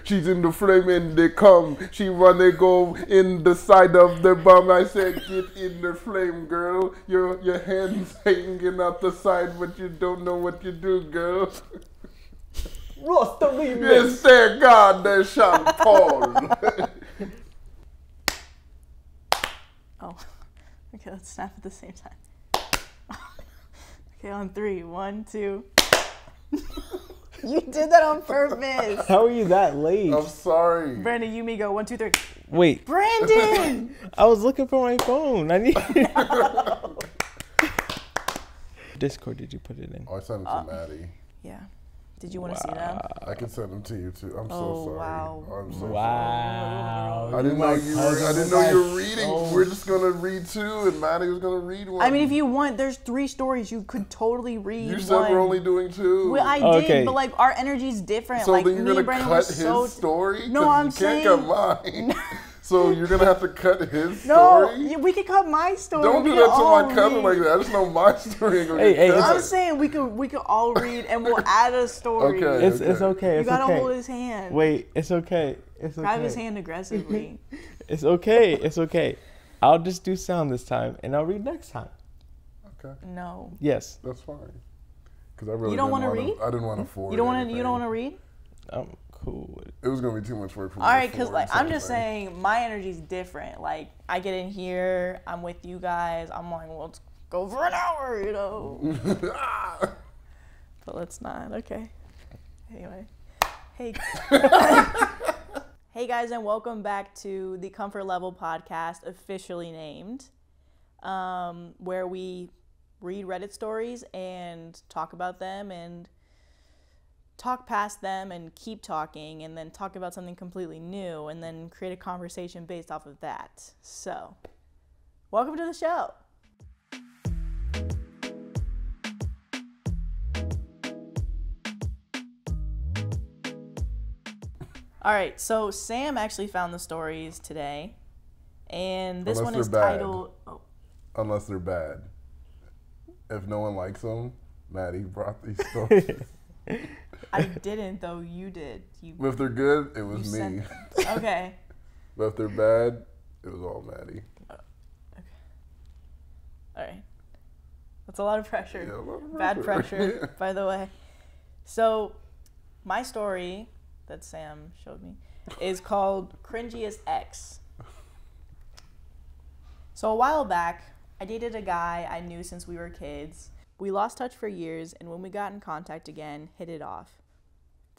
She's in the flame and they come. She wanna go in the side of the bum. I said, get in the flame, girl. Your hands hanging out the side, but you don't know what you do, girl. Ross the remix. Yes, thank God, there's Sean Paul. Oh, okay, let's snap at the same time. Okay, on 3, 1, 2. You did that on purpose. How are you that late? I'm sorry. Brandon, you, me, go. 1, 2, 3. Wait. Brandon! I was looking for my phone. I need. Discord, did you put it in? Oh, I sent them to Madi. Yeah. Did you want to see them? I can send them to you too. I'm Oh, so sorry. wow. I'm so Wow. sorry. I didn't know you were reading. We're just gonna read 2, and Madi was gonna read 1. I mean, if you want, there's 3 stories. You could totally read You said one. we're only doing 2. Well, I did, but like our energy's different. So like then you're me and gonna Brandon cut were his story? No, I'm you saying. can't cut mine. So you're gonna have to cut his No, story? we could cut my story. Don't do that to my cousin like that. I just know my story ain't gonna get cut. I'm saying we could all read and we'll add a story. Okay. It's okay. You It's gotta okay. hold his hand. Wait, it's okay. It's okay. Grab his hand aggressively. It's okay. It's okay. I'll just do sound this time, and I'll read next time. Okay. No. Yes. That's fine. Because I really You don't want to read? I didn't want to forward. You don't want to read? I'm cool with it. It was gonna be too much work for me. All right, because like I'm just saying, my energy's different. Like I get in here, I'm with you guys. I'm like, well, let's go for an hour, you know. But let's not. Okay. Anyway, hey, hey guys, and welcome back to the Comfort Level Podcast, officially named, where we read Reddit stories and talk about them and talk past them and keep talking and then talk about something completely new and then create a conversation based off of that. So, welcome to the show. All right, so Sam actually found the stories today, and this one is titled... Oh. Unless they're bad. If no one likes them, Madi brought these stories. I didn't, though. You did. If they're good, it was me. Okay. But if they're bad, it was all Madi. Okay. All right. That's a lot of pressure. Yeah, a lot of Bad pressure, by the way. So, my story that Sam showed me is called Cringiest Ex. So, a while back, I dated a guy I knew since we were kids. We lost touch for years, and when we got in contact again, hit it off.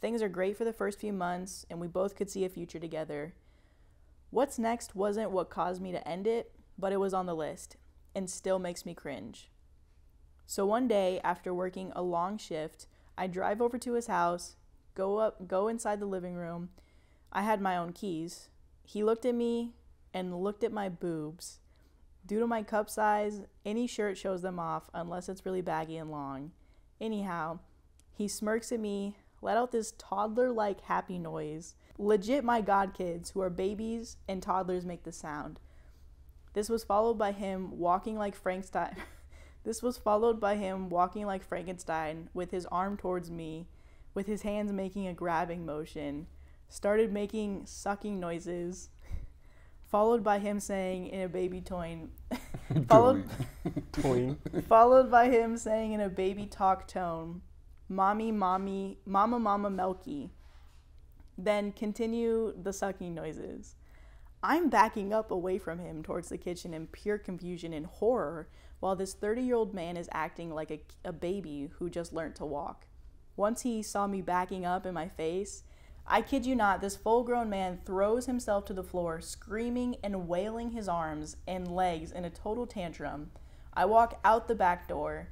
Things are great for the first few months, and we both could see a future together. What's next wasn't what caused me to end it, but it was on the list, and still makes me cringe. So one day, after working a long shift, I drive over to his house, go inside the living room. I had my own keys. He looked at me and looked at my boobs. Due to my cup size, any shirt shows them off unless it's really baggy and long. Anyhow, he smirks at me, let out this toddler-like happy noise. Legit my godkids, who are babies and toddlers, make the sound. This was followed by him walking like Frankenstein. With his arm towards me, with his hands making a grabbing motion. Started making sucking noises. Followed by him saying in a baby tone, followed by him saying in a baby talk tone, "Mommy, mommy, mama, mama, Melky." Then continue the sucking noises. I'm backing up away from him towards the kitchen in pure confusion and horror, while this 30-year-old man is acting like a baby who just learned to walk. Once he saw me backing up in my face, I kid you not, this full-grown man throws himself to the floor, screaming and wailing his arms and legs in a total tantrum. I walk out the back door.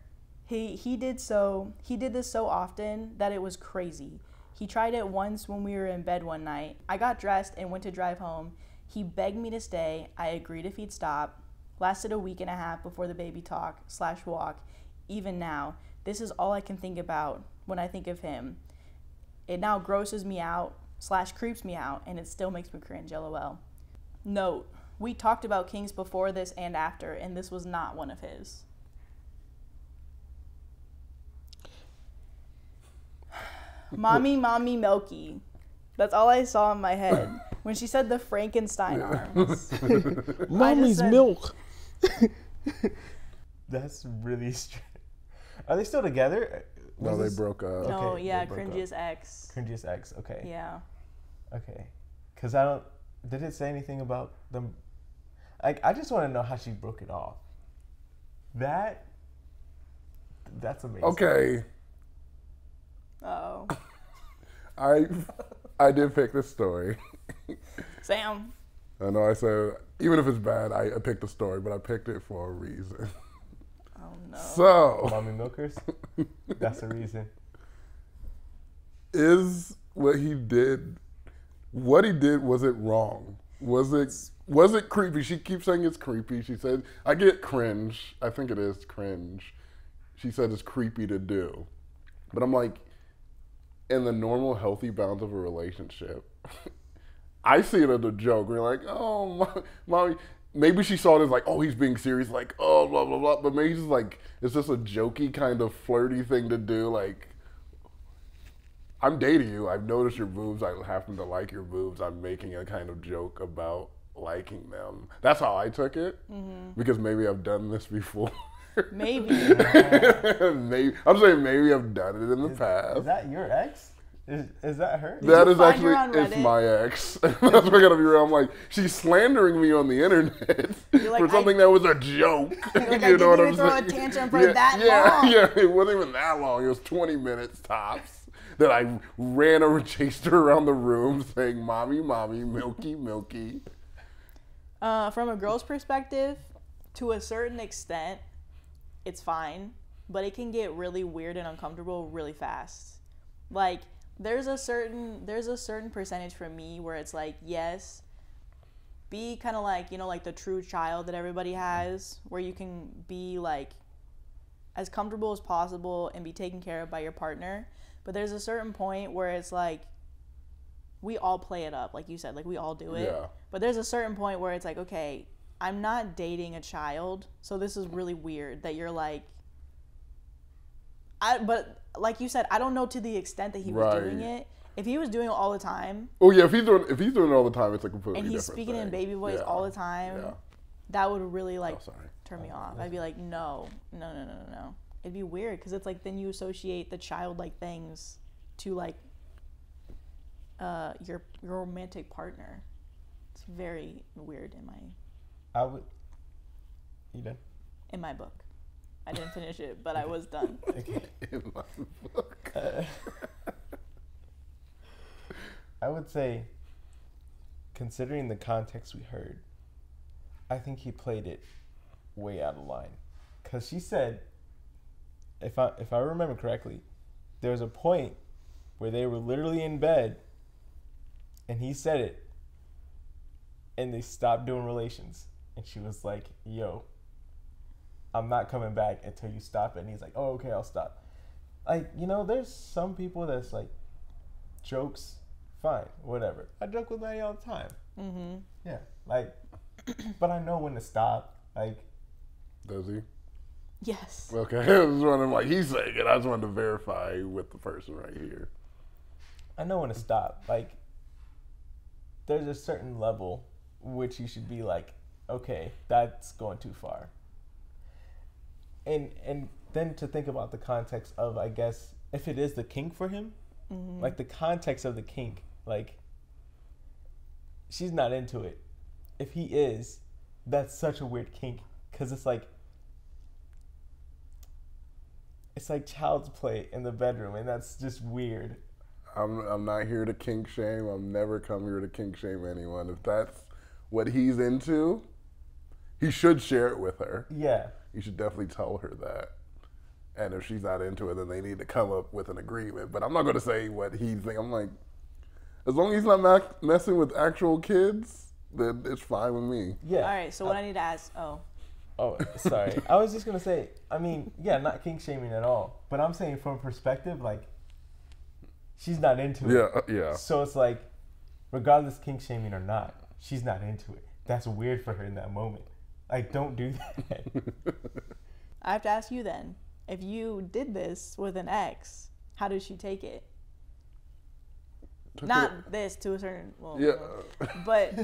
He did this so often that it was crazy. He tried it once when we were in bed one night. I got dressed and went to drive home. He begged me to stay. I agreed if he'd stop. Lasted a week and a half before the baby talk/walk. Even now, this is all I can think about when I think of him. It now grosses me out/creeps me out, and it still makes me cringe, LOL. Note, we talked about kinks before this and after, and this was not one of his. Mommy, mommy, Melky. That's all I saw in my head when she said the Frankenstein arms. Mommy's said- milk. That's really strange. Are they still together? No, they broke up. No, Okay, yeah, they broke up. Cringiest Ex. Cringiest Ex. Okay. Yeah. Okay. Because I don't. Did it say anything about them? Like, I just want to know how she broke it off. That's amazing. Okay, Oh, I did pick this story. Sam. I know I said even if it's bad, I picked the story, but I picked it for a reason. Oh no. So, Mommy milkers. That's the reason. is what he did? Was it wrong? Was it creepy? She keeps saying it's creepy. She said, I get cringe. I think it is cringe. She said it's creepy to do. But I'm like, in the normal healthy bounds of a relationship, I see it as a joke. We're like, oh, mommy. Maybe she saw it as like, oh, he's being serious, like, oh, blah, blah, blah. But maybe she's like, it's just a jokey kind of flirty thing to do. Like, I'm dating you. I've noticed your boobs. I happen to like your boobs. I'm making a kind of joke about liking them. That's how I took it. Because maybe I've done this before. Maybe. Maybe I'm saying maybe I've done it in the past. Is that your ex? Is that her? That you is find actually her on it's Reddit? my ex. That's what I gotta be real. I'm like, she's slandering me on the internet You're like, for something that was a joke. Like, I You know didn't what even I'm throw saying? a tantrum for yeah, that yeah, long. Yeah, it wasn't even that long. It was 20 minutes tops. That I ran over, chased her around the room, saying, "Mommy, mommy, milky, milky." From a girl's perspective, to a certain extent, it's fine, but it can get really weird and uncomfortable really fast. Like, there's a certain percentage for me where it's like, yes, be kind of like, you know, like the true child that everybody has, where you can be like as comfortable as possible and be taken care of by your partner. But there's a certain point where it's like, we all play it up, like you said, like we all do it. Yeah. But there's a certain point where it's like, okay, I'm not dating a child, so this is really weird that you're like, but like you said, I don't know to the extent that he was Right. doing it. If he was doing it all the time, Oh yeah, if he's doing it all the time, it's a completely and he's different speaking in thing. baby voice Yeah. all the time, Yeah. that would really like Oh, sorry. turn me off. I'd be like, no. It'd be weird because it's like then you associate the childlike things to like your romantic partner. It's very weird I would. You done? in my book. I didn't finish it, but I was done. Okay. In my book. I would say, considering the context we heard, I think he played it way out of line. Because she said, if I remember correctly, there was a point where they were literally in bed, and he said it, and they stopped doing relations. And she was like, yo, I'm not coming back until you stop it. And he's like, oh, okay, I'll stop. Like, you know, there's some people that's like, jokes, fine, whatever. I joke with Maddie all the time. Mm-hmm. Yeah, like, but I know when to stop. Like, Does he? Yes. Okay, I was wondering, like he's saying it. I just wanted to verify with the person right here. I know when to stop. Like, there's a certain level which you should be like, okay, that's going too far. And then to think about the context of, I guess, if it is the kink for him, like the context of the kink, like, she's not into it. If he is, that's such a weird kink, because it's like child's play in the bedroom, and that's just weird. I'm not here to kink shame. I've never come here to kink shame anyone. If that's what he's into, he should share it with her. Yeah. You should definitely tell her that. And if she's not into it, then they need to come up with an agreement. But I'm not going to say what he thinks. I'm like, as long as he's not messing with actual kids, then it's fine with me. Yeah. All right. So what I need to ask? Oh, sorry. I was just gonna say, I mean, yeah, not kink shaming at all, but I'm saying from perspective, like, she's not into it. Yeah. So it's like, regardless kink shaming or not, she's not into it. That's weird for her in that moment. Like, don't do that. I have to ask you then. If you did this with an ex, how did she take it? Not this to a certain. Well, Yeah. But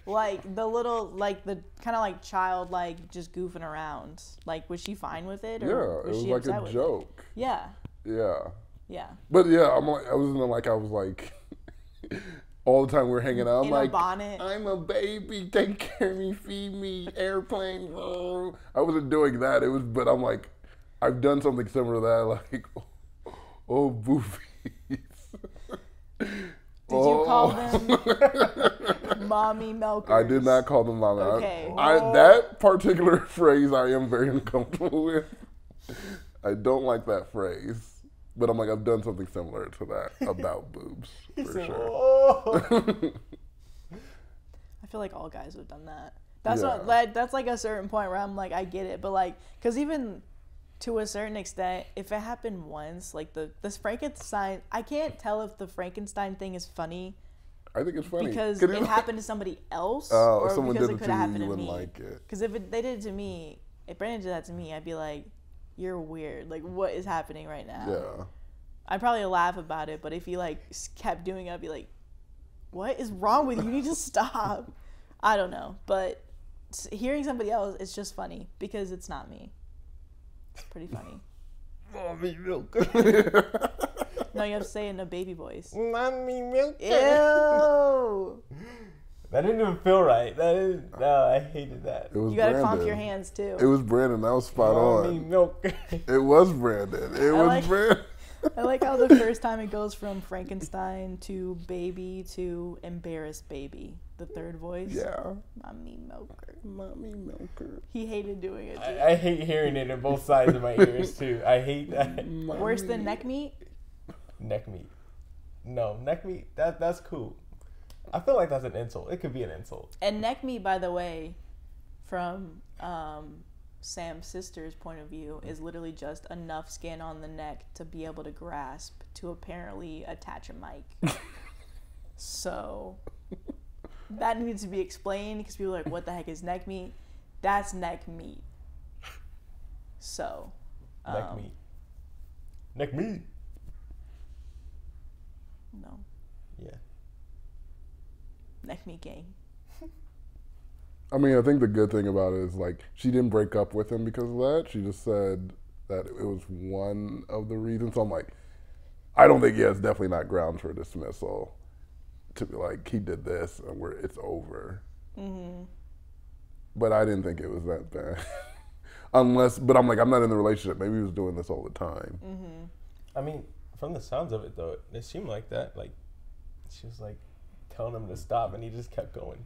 like the little, like the kind of like child, like just goofing around. Like, was she fine with it? Or Yeah, it was was she like upset a with joke. It? Yeah. Yeah. Yeah. But yeah, I was like, all the time we were hanging out. I'm In like, a bonnet. I'm a baby, take care of me, feed me, airplane. Oh. I wasn't doing that. But I'm like, I've done something similar to that. Like, oh, boobies. Did you call them mommy milkers? I did not call them mommy. Okay. That particular phrase I am very uncomfortable with. I don't like that phrase. But I'm like, I've done something similar to that about boobs, for said, sure. "Oh." I feel like all guys have done that. That's Yeah. not like, that's like a certain point where I'm like, I get it, but like, because even to a certain extent, if it happened once, like this Frankenstein, I can't tell if the Frankenstein thing is funny I think it's funny. because it happened to somebody else, Oh, if or someone because did it it could to have you, happened you to wouldn't me. like it. Because if they did it to me, if Brandon did that to me, I'd be like, you're weird. Like, what is happening right now? Yeah. I'd probably laugh about it, but if he like kept doing it, I'd be like, what is wrong with you? You need to stop. I don't know, but hearing somebody else, it's just funny because it's not me. It's pretty funny. Mommy milk. No, you have to say it in a baby voice. Mommy milk. Ew. That didn't even feel right. No, I hated that. It was You gotta Brandon. clomp your hands too. It was Brandon. That was spot Mommy on. milk. It was Brandon. It was like- Brandon. I like how the first time it goes from Frankenstein to baby to embarrassed baby. The third voice. Yeah. Mommy milker. Mommy milker. He hated doing it too. I hate hearing it in both sides of my ears too. I hate that. Worse than neck meat? Neck meat. No, neck meat. That's cool. I feel like that's an insult. It could be an insult. And neck meat, by the way, from Sam's sister's point of view, is literally just enough skin on the neck to be able to grasp to apparently attach a mic. So that needs to be explained because people are like, what the heck is neck meat? That's neck meat. So. Neck meat. Neck meat. No. Yeah. Neck meat gang. I mean, I think the good thing about it is, like, she didn't break up with him because of that. She just said that it was one of the reasons. So I'm like, I don't think, it's definitely not grounds for dismissal to be like, he did this and it's over. Mm-hmm. But I didn't think it was that bad. But I'm like, I'm not in the relationship. Maybe he was doing this all the time. Mm-hmm. I mean, from the sounds of it though, it seemed like that. Like, she was like telling him to stop, and he just kept going.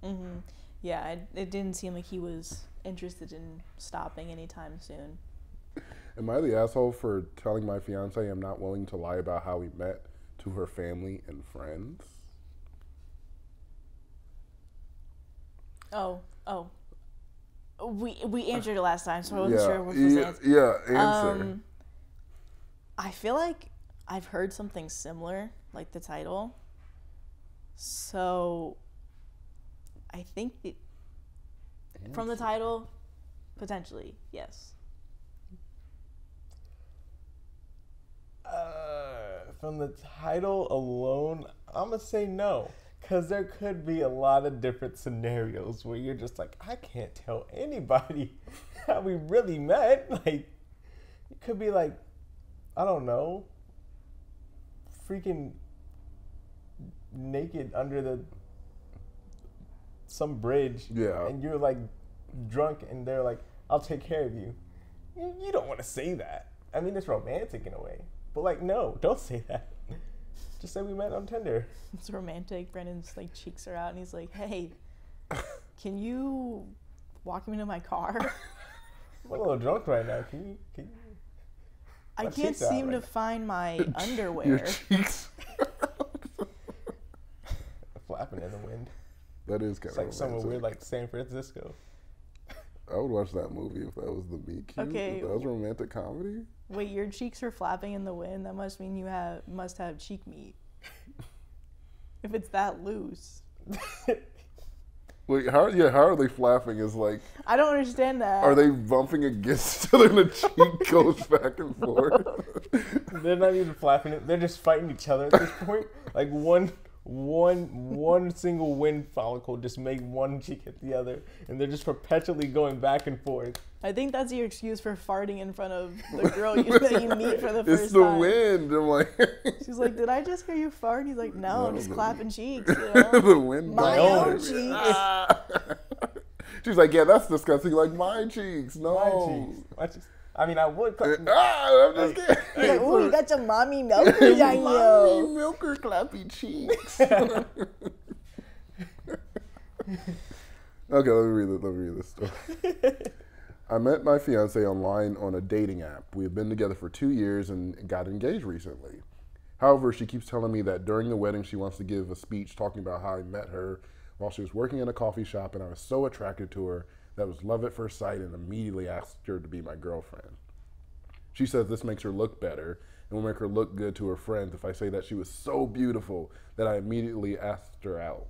Mm-hmm. Yeah, it didn't seem like he was interested in stopping anytime soon. Am I the asshole for telling my fiance I'm not willing to lie about how we met to her family and friends? Oh. We answered it last time, so I wasn't sure what was the answer. Yeah, answer. I feel like I've heard something similar, like the title. So I think from the title, potentially, yes. From the title alone, I'm gonna say no, because there could be a lot of different scenarios where you're just like, I can't tell anybody how we really met. Like, it could be like, I don't know, freaking naked under some bridge. Yeah. And you're like drunk, and they're like, I'll take care of you. You don't want to say that. I mean, it's romantic in a way. But like, no, don't say that. Just say we met on Tinder. It's romantic. Brandon's like cheeks are out, and he's like, "Hey, can you walk me to my car?" I'm a little drunk right now. Can you? I My can't cheeks are out seem right to now. find my Your underwear. cheeks. Flapping in the wind. That is kind It's of like somewhere weird, like San Francisco. I would watch that movie if that was the meet cute. Okay. If that was romantic comedy. Wait, your cheeks are flapping in the wind. That must mean you must have cheek meat. If it's that loose. Wait, how are they flapping? Is like, I don't understand that. are they bumping against each other and the cheek goes back and forth? They're not even flapping it. They're just fighting each other at this point. Like one single wind follicle just make one cheek hit the other, and they're just perpetually going back and forth. I think that's your excuse for farting in front of the girl that you meet for the first time. It's the wind. I'm like, She's like, did I just hear you fart? He's like, no, I'm just clapping cheeks. the wind. My own cheeks. She's like, yeah, that's disgusting. Like, my cheeks. No. My cheeks. I mean, I would. I'm just kidding. He's like, ooh, you got some mommy milkers on Mommy you. milker clappy cheeks. Okay, let me read this story. I met my fiance online on a dating app. We have been together for 2 years and got engaged recently. However, she keeps telling me that during the wedding she wants to give a speech talking about how I met her while she was working in a coffee shop and I was so attracted to her that it was love at first sight and immediately asked her to be my girlfriend. She says this makes her look better and will make her look good to her friends if I say that she was so beautiful that I immediately asked her out.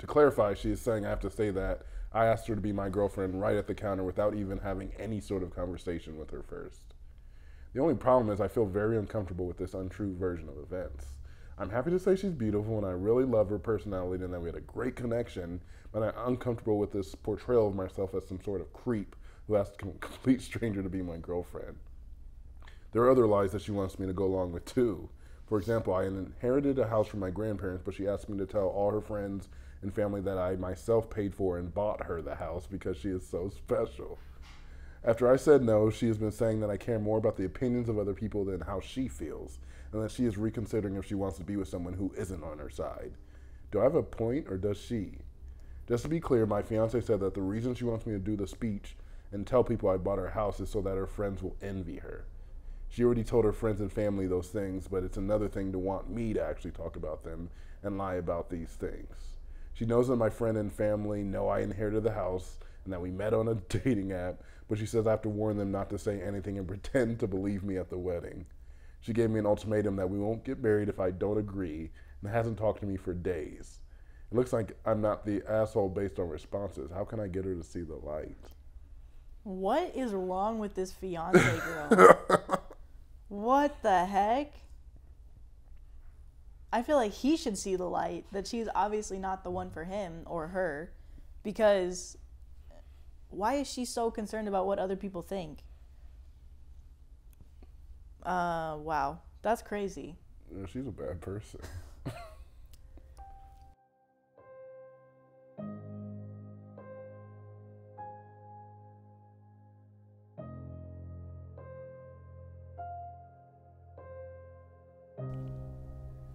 To clarify, she is saying I have to say that I asked her to be my girlfriend right at the counter without even having any sort of conversation with her first. The only problem is I feel very uncomfortable with this untrue version of events. I'm happy to say she's beautiful and I really love her personality and that we had a great connection, but I'm uncomfortable with this portrayal of myself as some sort of creep who asked a complete stranger to be my girlfriend. There are other lies that she wants me to go along with too. For example, I inherited a house from my grandparents, but she asked me to tell all her friends and family that I myself paid for and bought her the house because she is so special. After I said no, she has been saying that I care more about the opinions of other people than how she feels, and that she is reconsidering if she wants to be with someone who isn't on her side. Do I have a point, or does she? Just to be clear, my fiance said that the reason she wants me to do the speech and tell people I bought her house is so that her friends will envy her. She already told her friends and family those things, but it's another thing to want me to actually talk about them and lie about these things. She knows that my friend and family know I inherited the house and that we met on a dating app, but she says I have to warn them not to say anything and pretend to believe me at the wedding. She gave me an ultimatum that we won't get married if I don't agree and hasn't talked to me for days. It looks like I'm not the asshole based on responses. How can I get her to see the light? What is wrong with this fiance girl? What the heck? I feel like he should see the light, that she's obviously not the one for him or her, because why is she so concerned about what other people think? Wow, that's crazy. Yeah, she's a bad person.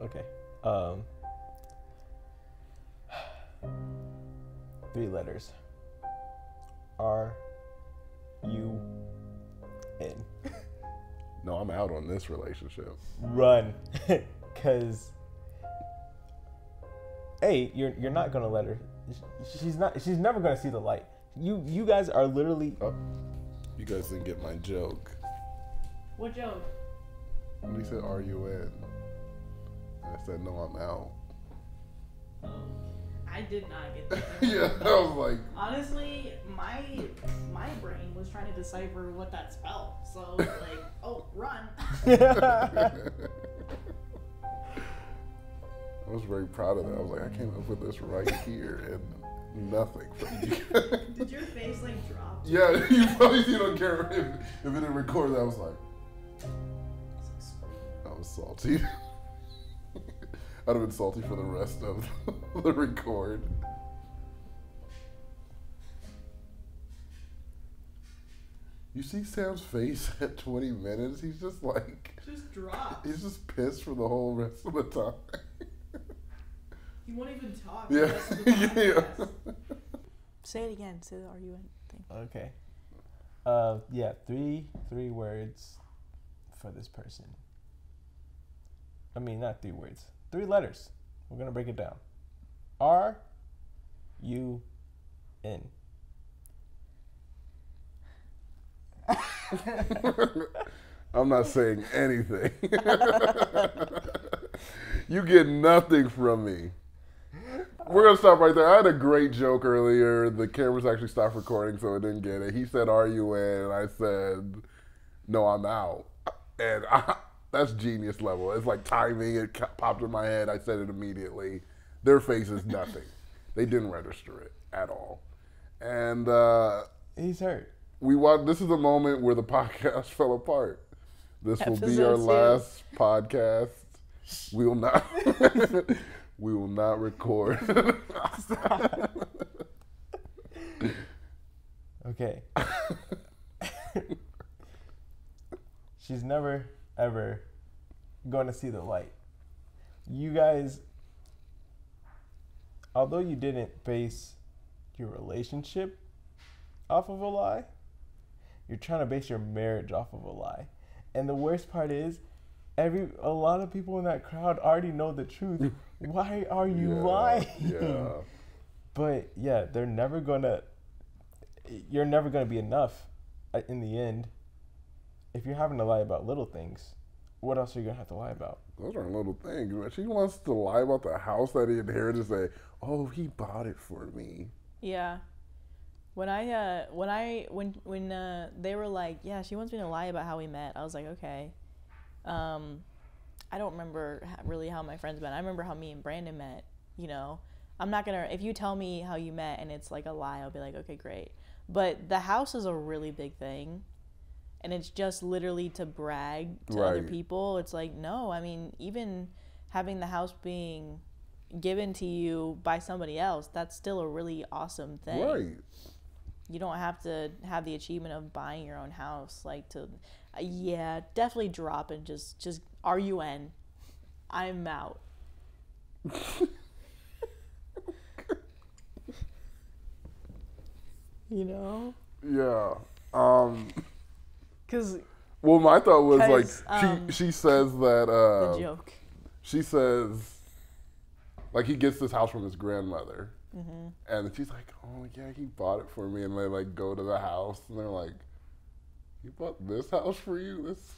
Okay. 3 letters. R-U-N. No, I'm out on this relationship. Run. Cause you're not gonna let her. She's never gonna see the light. You guys are literally. Oh, you guys didn't get my joke. What joke? When he said R-U-N, I said no, I'm out. Oh, I did not get that. Yeah, I was like, honestly, my brain was trying to decipher what that spelled. So like, oh, run. I was very proud of that. I was like, I came up with this right here and nothing from you. Did your face like drop? Yeah, you probably see it on camera. If it didn't record that, I was like, I was salty. I'd have been salty for the rest of the record. You see Sam's face at 20 minutes? He's just like... Just drop. He's just pissed for the whole rest of the time. He won't even talk. Yeah. Yeah. Say it again. Say the R-U-N thing. Okay. Yeah, three words for this person. I mean, not 3 words. 3 letters. We're gonna break it down. R-U-N. I'm not saying anything. You get nothing from me. We're gonna stop right there. I had a great joke earlier. The cameras actually stopped recording, so I didn't get it. He said, "Are you in?" And I said, "No, I'm out." And that's genius level. It's like timing. It popped in my head. I said it immediately. Their face is nothing. They didn't register it at all. And He's hurt. This is the moment where the podcast fell apart. This will be our Episode 2. last podcast. We will not. We will not record. Okay. She's never, ever going to see the light. You guys, although you didn't base your relationship off of a lie, you're trying to base your marriage off of a lie. And the worst part is, a lot of people in that crowd already know the truth. Why are you lying? Yeah. But yeah, you're never gonna be enough in the end. If you're having to lie about little things, what else are you gonna have to lie about? Those aren't little things. She wants to lie about the house that he inherited and say, "Oh, he bought it for me." Yeah. When they were like, yeah, she wants me to lie about how we met, I was like, okay. I don't remember really how my friends met. I remember how me and Brandon met, you know. I'm not going to, if you tell me how you met and it's like a lie, I'll be like, okay, great. But the house is a really big thing. And it's just literally to brag to other people. It's like, no, I mean, even having the house being given to you by somebody else, that's still a really awesome thing. Right. You don't have to have the achievement of buying your own house. Like yeah, definitely drop and just RUN. I'm out. You know? Yeah. Cause. Well, my thought was like she says that the joke. She says like he gets this house from his grandmother, and she's like, "Oh yeah, he bought it for me." And they like go to the house, and they're like, "He bought this house for you? It's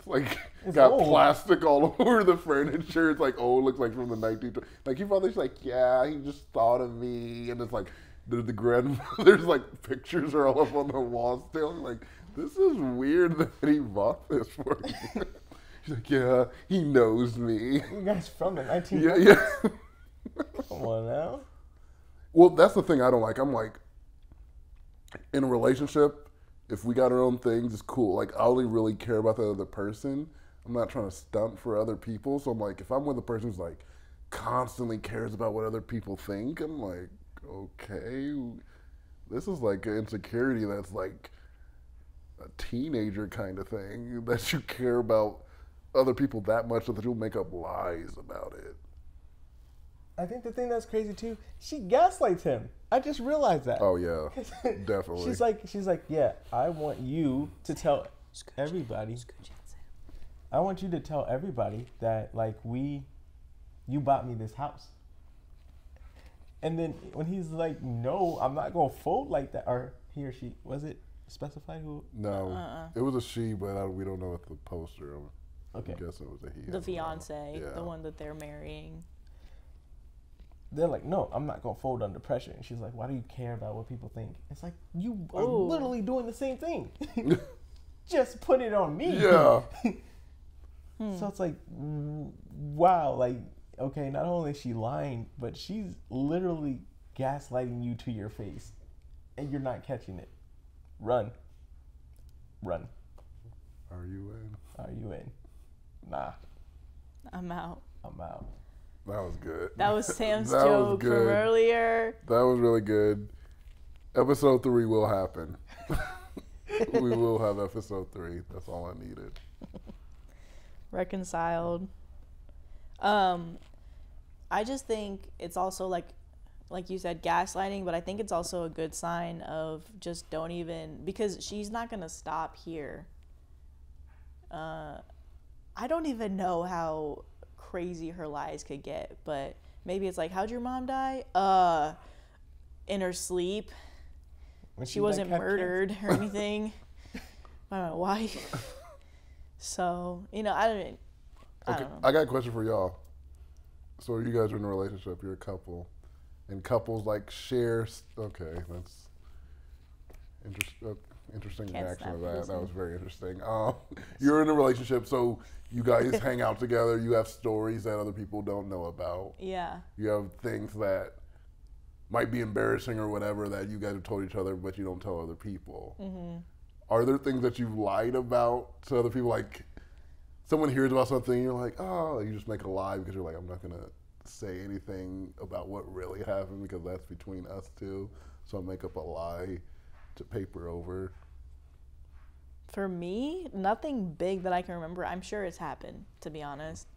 like it's got old. Plastic all over the furniture. It's like old, looks like from the 1920s. Like he bought this, like yeah, he just thought of me." And it's like the grandmother's like pictures are all up on the wall still. I'm like, this is weird that he bought this for me. She's like, yeah, he knows me. You guys from the 1920s? Yeah. Come on now. Well, that's the thing I don't like. I'm like, in a relationship, if we got our own things, it's cool. Like, I only really care about the other person. I'm not trying to stunt for other people. So I'm like, if I'm with a person who's like constantly cares about what other people think, I'm like, okay, this is like an insecurity that's like a teenager kind of thing, that you care about other people that much that you'll make up lies about it. I think the thing that's crazy too, she gaslights him. I just realized that. Oh yeah, definitely. She's like, yeah, I want you to tell everybody. I want you to tell everybody that like you bought me this house. And then when he's like, no, I'm not gonna fold like that, or he or she, was it specified who? No, it was a she, but we don't know what the poster. Okay. I'm guessing it was a he. The fiance, the one that they're marrying. They're like, no, I'm not gonna fold under pressure. And she's like, why do you care about what people think? It's like, you are literally doing the same thing. Just put it on me. Yeah. So it's like, wow, like, okay, not only is she lying, but she's literally gaslighting you to your face, and you're not catching it. Run. Are you in? Nah. I'm out. That was good. That was Sam's joke from earlier. That was really good. Episode 3 will happen. We will have episode 3. That's all I needed. Reconciled. I just think it's also like you said, gaslighting, but I think it's also a good sign of just don't even, because she's not going to stop here. I don't even know how crazy her lies could get, but maybe it's like, how'd your mom die? In her sleep. She wasn't murdered or anything by my wife. So, I don't know. I got a question for y'all. So you guys are in a relationship, you're a couple. and couples like share. Okay, that's interesting Can't reaction snap to that. this That one. was very interesting. You're in a relationship, so you guys hang out together. You have stories that other people don't know about. Yeah. You have things that might be embarrassing or whatever that you guys have told each other, but you don't tell other people. Mm-hmm. Are there things that you've lied about to other people? Like someone hears about something, and you're like, oh, you just make a lie because you're like, I'm not gonna say anything about what really happened because that's between us two. So I'll make up a lie to paper over. For me, nothing big that I can remember. I'm sure it's happened, to be honest.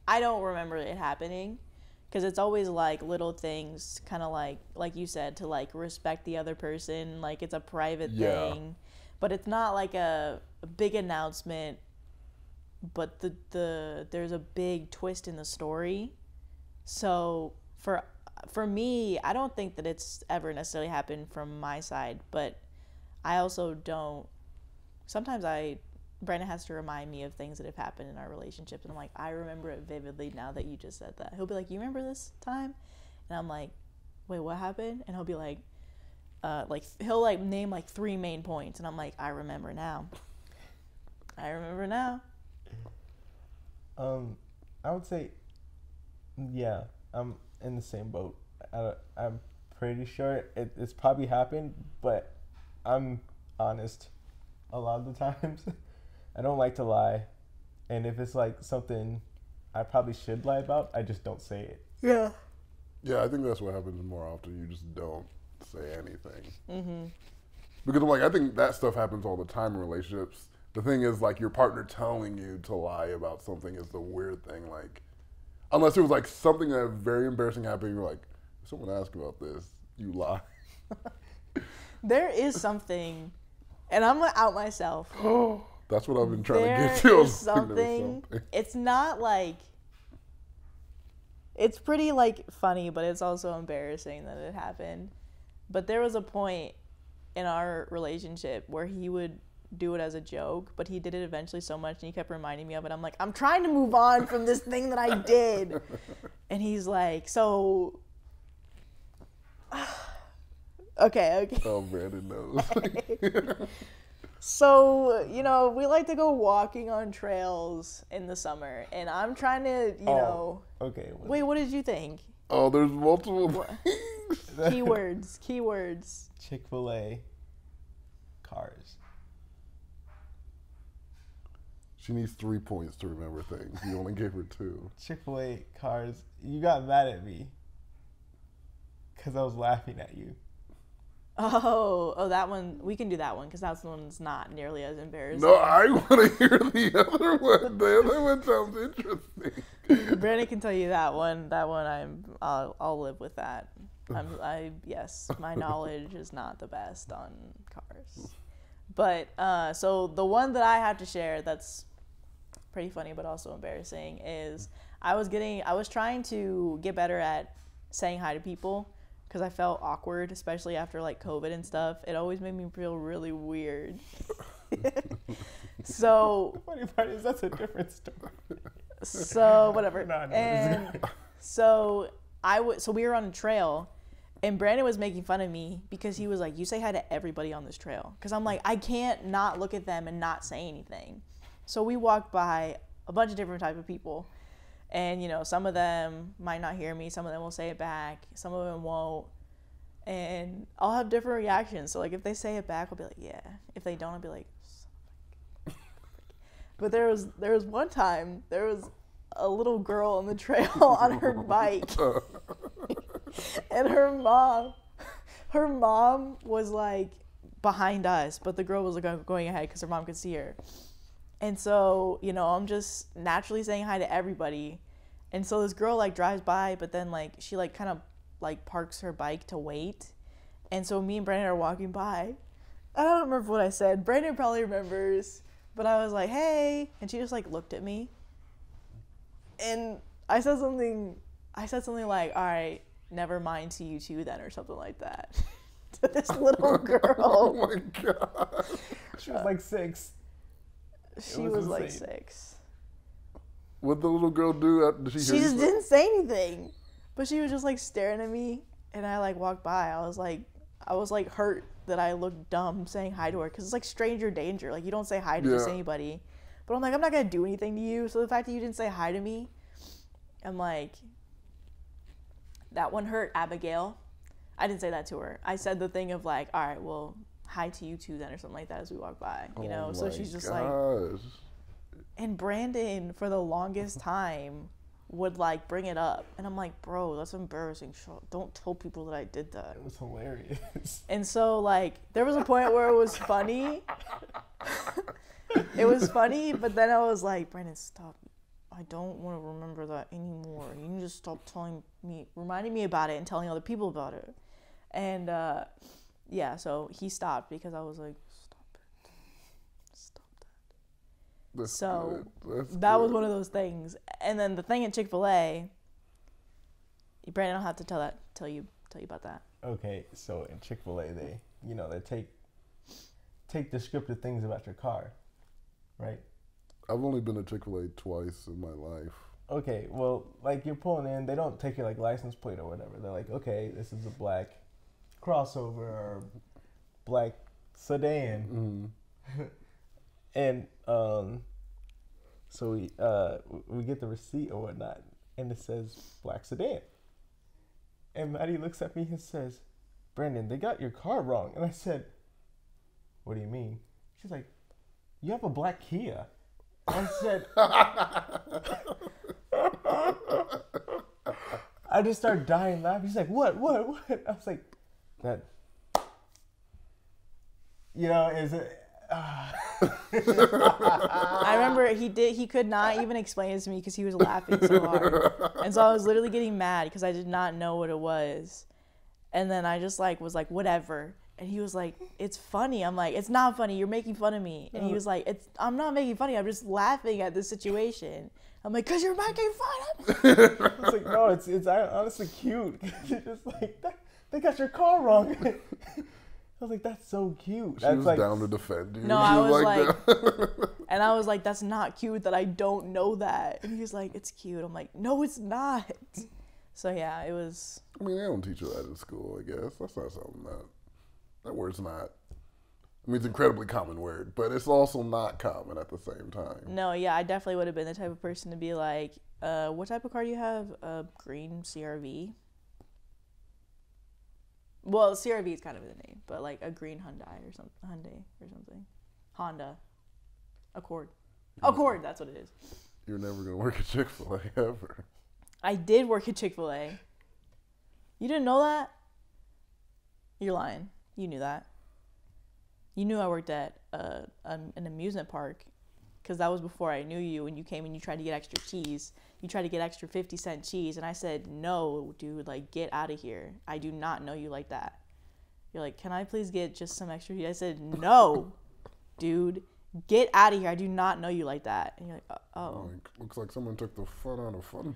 I don't remember it happening because it's always like little things, kind of like you said, to like respect the other person. Like it's a private thing, but it's not like a big announcement. But there's a big twist in the story. So for me, I don't think that it's ever necessarily happened from my side, but I also don't. Sometimes Brandon has to remind me of things that have happened in our relationship, and I'm like, I remember it vividly now that you just said that. He'll be like, you remember this time? And I'm like, wait, what happened? And he'll be like he'll like name like 3 main points, and I'm like, I remember now. I remember now. I would say, yeah, I'm in the same boat. I'm pretty sure it's probably happened, but I'm honest a lot of the times. I don't like to lie, and if it's like something I probably should lie about, I just don't say it. Yeah. Yeah, I think that's what happens more often. You just don't say anything. Mm-hmm. Because I'm like, I think that stuff happens all the time in relationships. The thing is, like, your partner telling you to lie about something is the weird thing. Like, unless it was like something that very embarrassing happened, you're like, if someone asked about this, you lie. There is something, and I'm gonna out myself. That's what I've been trying to There get to. is something. It's not like. It's pretty like funny, but it's also embarrassing that it happened. But there was a point in our relationship where he would do it as a joke, but he did it eventually so much, and he kept reminding me of it. I'm like, I'm trying to move on from this thing that I did. And he's like, so okay. Oh, Brandon knows. So, we like to go walking on trails in the summer, and I'm trying to, Okay. Wait, what did you think? Oh, there's multiple things. Keywords. Chick-fil-A, cars. She needs 3 points to remember things. You only gave her 2. Chick-fil-A, cars. You got mad at me because I was laughing at you. Oh, that one. We can do that one because that one's not nearly as embarrassing. No, I want to hear the other one. The other one sounds interesting. Brandon can tell you that one. That one, I'll live with that. Yes, my knowledge is not the best on cars. But so the one that I have to share that's pretty funny but also embarrassing is I was trying to get better at saying hi to people because I felt awkward, especially after like COVID and stuff. It always made me feel really weird. So The funny part is that's a different story. So whatever. No, And so we were on a trail, and Brandon was making fun of me because he was like, you say hi to everybody on this trail. Because I'm like, I can't not look at them and not say anything. So we walked by a bunch of different type of people. And, some of them might not hear me. Some of them will say it back. Some of them won't. And I'll have different reactions. So, like, if they say it back, I'll be like, yeah. If they don't, I'll be like, but there was one time, there was a little girl on the trail on her bike. And her mom was like behind us, but the girl was like going ahead because her mom could see her. And so, I'm just naturally saying hi to everybody. And so this girl like drives by, but then like she like kind of like parks her bike to wait. And so me and Brandon are walking by. I don't remember what I said. Brandon probably remembers, but I was like, hey, and she just like looked at me. And I said something like, all right, never mind to you too then, or something like that. To this little girl. Oh my God. She was like 6. She was like 6. What'd the little girl do? Did she hear She you just say- didn't say anything. But she was just like staring at me. and I like walked by. I was like hurt that I looked dumb saying hi to her, because it's like stranger danger. Like, you don't say hi to just anybody. But I'm like, I'm not gonna do anything to you. So the fact that you didn't say hi to me, I'm like, that one hurt, Abigail. I didn't say that to her. I said the thing of like, all right, well, hi to you too then, or something like that as we walk by, you know? So she's just like, and Brandon for the longest time would like bring it up, and I'm like, bro, that's embarrassing. Don't tell people that I did that. It was hilarious. And so like there was a point where it was funny. It was funny, but then I was like, Brandon, stop. I don't want to remember that anymore. You can just stop reminding me about it and telling other people about it. And yeah, so he stopped because I was like, stop that. That's so good. that was one of those things. And then the thing at Chick-fil-A, Brandon, I'll have to tell you about that. Okay, so in Chick-fil-A, they take descriptive things about your car, right? I've only been to Chick-fil-A twice in my life. Okay, well, like you're pulling in, they don't take your like license plate or whatever. They're like, okay, this is a black crossover or black sedan, and so we get the receipt or whatnot, and it says black sedan. And Maddie looks at me and says, Brandon, they got your car wrong. And I said, what do you mean? She's like, you have a black Kia. I said, I just started dying laughing. She's like, what? I was like, that, you know, is it? I remember he could not even explain it to me because he was laughing so hard. And so I was literally getting mad because I did not know what it was. And then I just like was like, whatever. And he was like, it's funny. I'm like, it's not funny. You're making fun of me. And he was like, I'm not making fun of you. I'm just laughing at the situation. I'm like, because you're making fun of me. I was like, no, it's honestly cute. You're just like, they got your car wrong. I was like, that's so cute. She was like, down to defend you. No, I was like and I was like, that's not cute that I don't know that. And he was like, it's cute. I'm like, no, it's not. So yeah, it was. I mean, they don't teach you that in school, I guess. That's not something that word's not. I mean, it's an incredibly common word, but it's also not common at the same time. No, yeah, I definitely would have been the type of person to be like, what type of car do you have? A green CRV? Well, CRV is kind of the name, but like a green Hyundai or something. Honda. Accord, that's what it is. You're never going to work at Chick-fil-A ever. I did work at Chick-fil-A. You didn't know that? You're lying. You knew that. You knew I worked at an amusement park, because that was before I knew you, and you came and you tried to get extra cheese. You tried to get extra 50-cent cheese, and I said, no, dude, like, get out of here. I do not know you like that. You're like, can I please get just some extra cheese? I said, no, dude, get out of here. I do not know you like that. And you're like, oh. Looks like someone took the fun out of fun.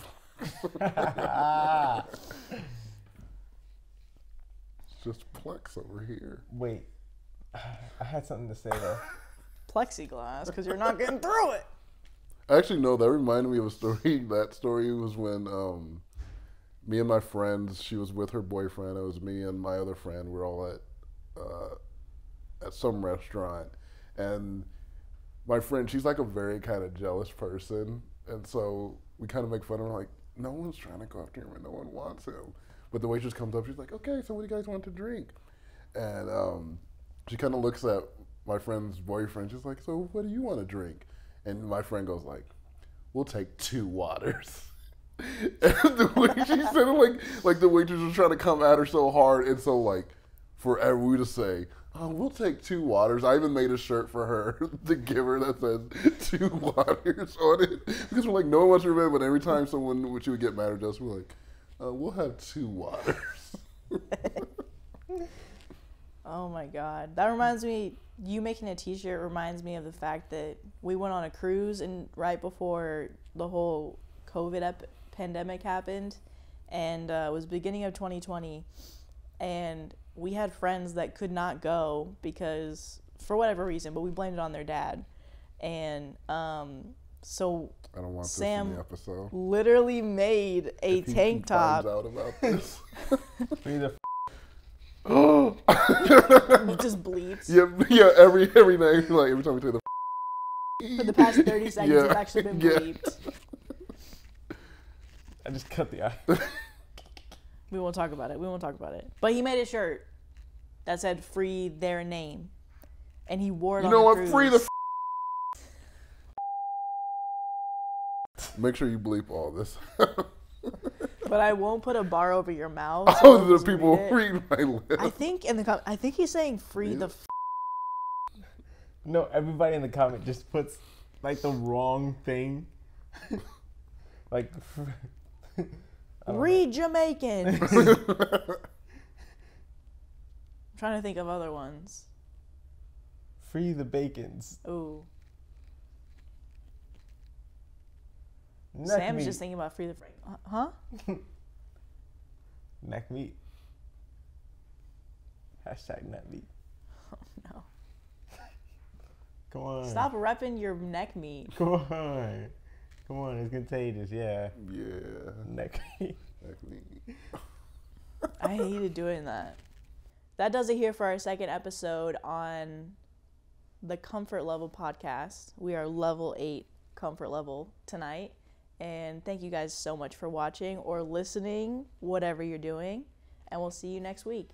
It's just Plex over here. Wait, I had something to say though. Plexiglass, because you're not getting through it. Actually, no, that reminded me of a story. That story was when me and my friends, she was with her boyfriend. It was me and my other friend. We're all at some restaurant. And my friend, she's like a very kind of jealous person. And so we kind of make fun of her, like, no one's trying to go after him and no one wants him. But the waitress comes up, she's like, okay, so what do you guys want to drink? And she kind of looks at my friend's boyfriend. She's like, so what do you want to drink? And my friend goes like, we'll take 2 waters. And the way she said it, like the waitress was trying to come at her so hard. And so like forever we just say, oh, we'll take 2 waters. I even made a shirt for her to give her that says 2 waters on it. Because we're like, no one wants to remember, but every time someone she would get mad at us, we're like, we'll have 2 waters. Oh my God. That reminds me, you making a t-shirt reminds me of the fact that we went on a cruise and right before the whole COVID pandemic happened, and it was beginning of 2020, and we had friends that could not go because for whatever reason, but we blamed it on their dad. And so I don't want Sam this in the episode. literally made a tank top. Finds out about this. Free the Just bleeps. Yeah. Every night, like every time we say the. For the past 30 seconds, Yeah, it's actually been yeah. bleeped. I just cut the eye. We won't talk about it. But he made a shirt that said "Free their name," and he wore it. You on know the what? cruise. Free the. Make sure you bleep all this. But I won't put a bar over your mouth. Oh, so the just people read it. read my lips. I think I think he's saying "Free the." No, everybody in the comment just puts like the wrong thing. Like, Read Jamaican. I'm trying to think of other ones. free the bacons. Ooh. Neck Sam's meat. just thinking about free the. Huh? Neck meat. Hashtag neck meat. Oh no. Come on. Stop repping your neck meat. Come on. Come on, it's contagious, yeah. Yeah. Neck meat. I hated doing that. That does it here for our second episode on the Comfort Level podcast. We are level 8 comfort level tonight. And thank you guys so much for watching or listening, whatever you're doing. And we'll see you next week.